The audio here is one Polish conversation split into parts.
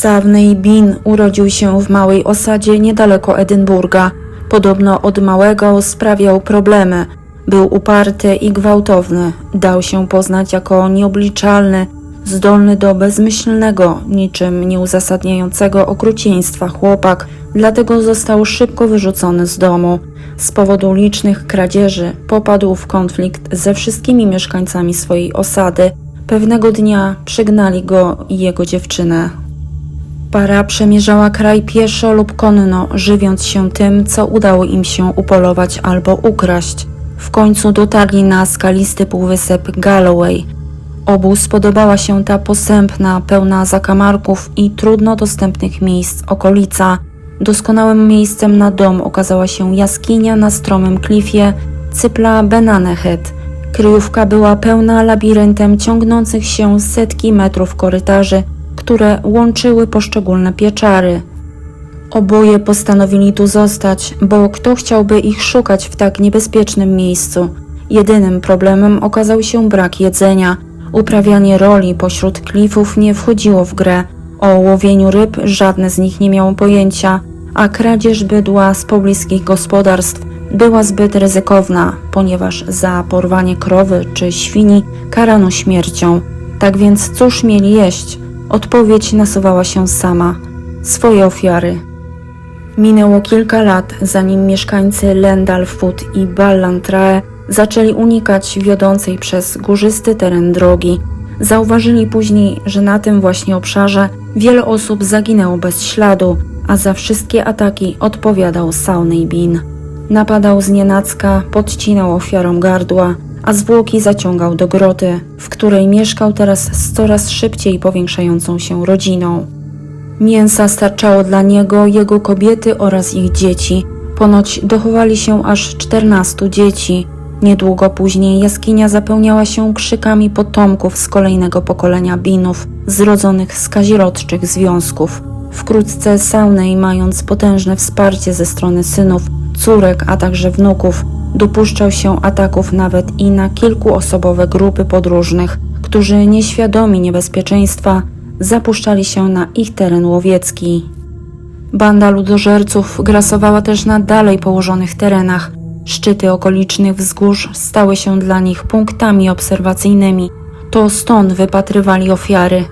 Sawney Bean urodził się w małej osadzie niedaleko Edynburga. Podobno od małego sprawiał problemy. Był uparty i gwałtowny. Dał się poznać jako nieobliczalny, zdolny do bezmyślnego, niczym nieuzasadniającego okrucieństwa chłopak, dlatego został szybko wyrzucony z domu. Z powodu licznych kradzieży popadł w konflikt ze wszystkimi mieszkańcami swojej osady. Pewnego dnia przygnali go i jego dziewczynę. Para przemierzała kraj pieszo lub konno, żywiąc się tym, co udało im się upolować albo ukraść. W końcu dotarli na skalisty półwysep Galloway. Obu spodobała się ta posępna, pełna zakamarków i trudno dostępnych miejsc okolica. Doskonałym miejscem na dom okazała się jaskinia na stromym klifie Cypla Banana Head. Kryjówka była pełna labiryntem ciągnących się setki metrów korytarzy, które łączyły poszczególne pieczary. Oboje postanowili tu zostać, bo kto chciałby ich szukać w tak niebezpiecznym miejscu? Jedynym problemem okazał się brak jedzenia. Uprawianie roli pośród klifów nie wchodziło w grę. O łowieniu ryb żadne z nich nie miało pojęcia, a kradzież bydła z pobliskich gospodarstw była zbyt ryzykowna, ponieważ za porwanie krowy czy świni karano śmiercią. Tak więc cóż mieli jeść? Odpowiedź nasuwała się sama. Swoje ofiary. Minęło kilka lat, zanim mieszkańcy Llandalfoot i Ballantrae zaczęli unikać wiodącej przez górzysty teren drogi. Zauważyli później, że na tym właśnie obszarze wiele osób zaginęło bez śladu, a za wszystkie ataki odpowiadał Sawney Bean. Napadał znienacka, podcinał ofiarom gardła, a zwłoki zaciągał do groty, w której mieszkał teraz z coraz szybciej powiększającą się rodziną. Mięsa starczało dla niego, jego kobiety oraz ich dzieci. Ponoć dochowali się aż 14 dzieci. Niedługo później jaskinia zapełniała się krzykami potomków z kolejnego pokolenia Beanów, zrodzonych z kazirodczych związków. Wkrótce Sawney, mając potężne wsparcie ze strony synów, córek, a także wnuków, dopuszczał się ataków nawet i na kilkuosobowe grupy podróżnych, którzy nieświadomi niebezpieczeństwa zapuszczali się na ich teren łowiecki. Banda ludożerców grasowała też na dalej położonych terenach. Szczyty okolicznych wzgórz stały się dla nich punktami obserwacyjnymi. To stąd wypatrywali ofiary.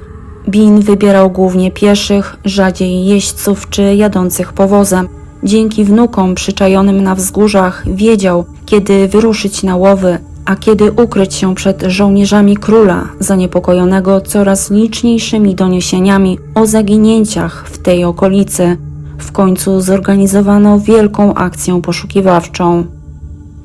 Bean wybierał głównie pieszych, rzadziej jeźdźców czy jadących powozem. Dzięki wnukom przyczajonym na wzgórzach wiedział, kiedy wyruszyć na łowy, a kiedy ukryć się przed żołnierzami króla, zaniepokojonego coraz liczniejszymi doniesieniami o zaginięciach w tej okolicy. W końcu zorganizowano wielką akcję poszukiwawczą.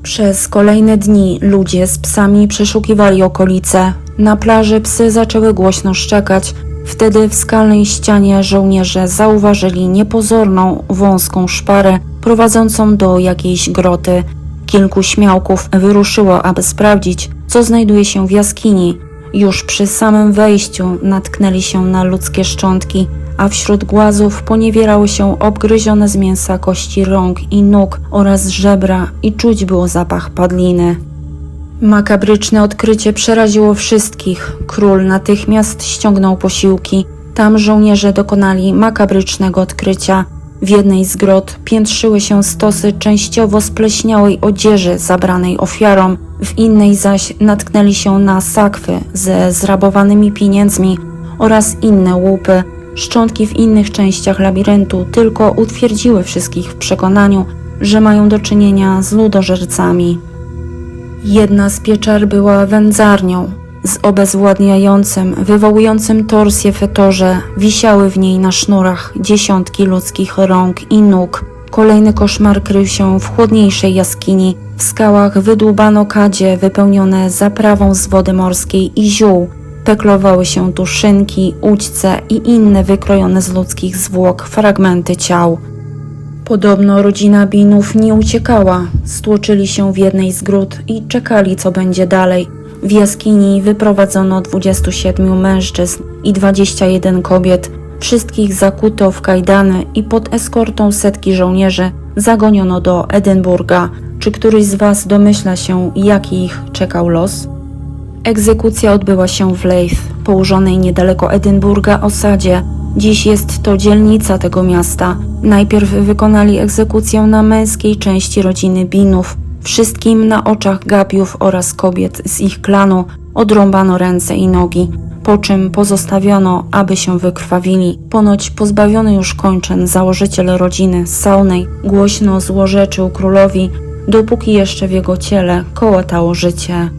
Przez kolejne dni ludzie z psami przeszukiwali okolice. Na plaży psy zaczęły głośno szczekać. Wtedy w skalnej ścianie żołnierze zauważyli niepozorną, wąską szparę prowadzącą do jakiejś groty. Kilku śmiałków wyruszyło, aby sprawdzić, co znajduje się w jaskini. Już przy samym wejściu natknęli się na ludzkie szczątki, a wśród głazów poniewierały się obgryzione z mięsa kości rąk i nóg oraz żebra i czuć było zapach padliny. Makabryczne odkrycie przeraziło wszystkich. Król natychmiast ściągnął posiłki. Tam żołnierze dokonali makabrycznego odkrycia. W jednej z grot piętrzyły się stosy częściowo spleśniałej odzieży zabranej ofiarom, w innej zaś natknęli się na sakwy ze zrabowanymi pieniędzmi oraz inne łupy. Szczątki w innych częściach labiryntu tylko utwierdziły wszystkich w przekonaniu, że mają do czynienia z ludożercami. Jedna z pieczar była wędzarnią. Z obezwładniającym, wywołującym torsję fetorze wisiały w niej na sznurach dziesiątki ludzkich rąk i nóg. Kolejny koszmar krył się w chłodniejszej jaskini. W skałach wydłubano kadzie wypełnione zaprawą z wody morskiej i ziół. Peklowały się tu szynki, udźce i inne wykrojone z ludzkich zwłok fragmenty ciał. Podobno rodzina Beanów nie uciekała. Stłoczyli się w jednej z gród i czekali, co będzie dalej. W jaskini wyprowadzono 27 mężczyzn i 21 kobiet. Wszystkich zakuto w kajdany i pod eskortą setki żołnierzy zagoniono do Edynburga. Czy któryś z Was domyśla się, jaki ich czekał los? Egzekucja odbyła się w Leith, położonej niedaleko Edynburga osadzie. Dziś jest to dzielnica tego miasta. Najpierw wykonali egzekucję na męskiej części rodziny Binów. Wszystkim na oczach gapiów oraz kobiet z ich klanu odrąbano ręce i nogi, po czym pozostawiono, aby się wykrwawili. Ponoć pozbawiony już kończyn założyciel rodziny Saunej głośno złorzeczył królowi, dopóki jeszcze w jego ciele kołatało życie.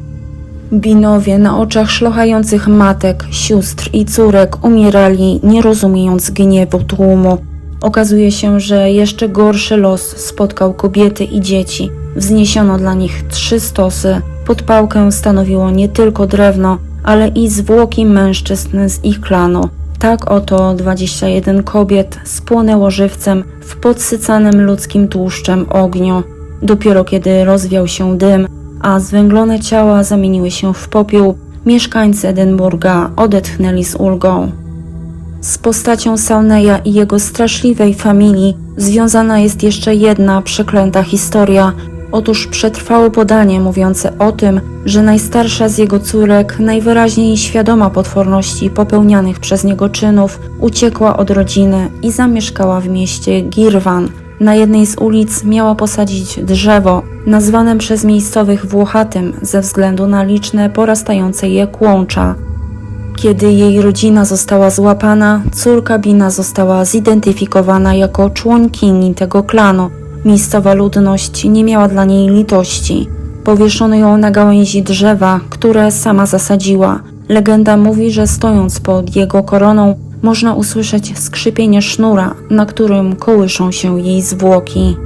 Binowie na oczach szlochających matek, sióstr i córek umierali, nie rozumiejąc gniewu tłumu. Okazuje się, że jeszcze gorszy los spotkał kobiety i dzieci. Wzniesiono dla nich 3 stosy. Podpałkę stanowiło nie tylko drewno, ale i zwłoki mężczyzn z ich klanu. Tak oto 21 kobiet spłonęło żywcem w podsycanym ludzkim tłuszczem ogniu. Dopiero kiedy rozwiał się dym, a zwęglone ciała zamieniły się w popiół, mieszkańcy Edynburga odetchnęli z ulgą. Z postacią Sauneya i jego straszliwej familii związana jest jeszcze jedna przeklęta historia. Otóż przetrwało podanie mówiące o tym, że najstarsza z jego córek, najwyraźniej świadoma potworności popełnianych przez niego czynów, uciekła od rodziny i zamieszkała w mieście Girvan. Na jednej z ulic miała posadzić drzewo, nazwane przez miejscowych Włochatym ze względu na liczne porastające je kłącza. Kiedy jej rodzina została złapana, córka Bina została zidentyfikowana jako członkini tego klanu. Miejscowa ludność nie miała dla niej litości. Powieszono ją na gałęzi drzewa, które sama zasadziła. Legenda mówi, że stojąc pod jego koroną można usłyszeć skrzypienie sznura, na którym kołyszą się jej zwłoki.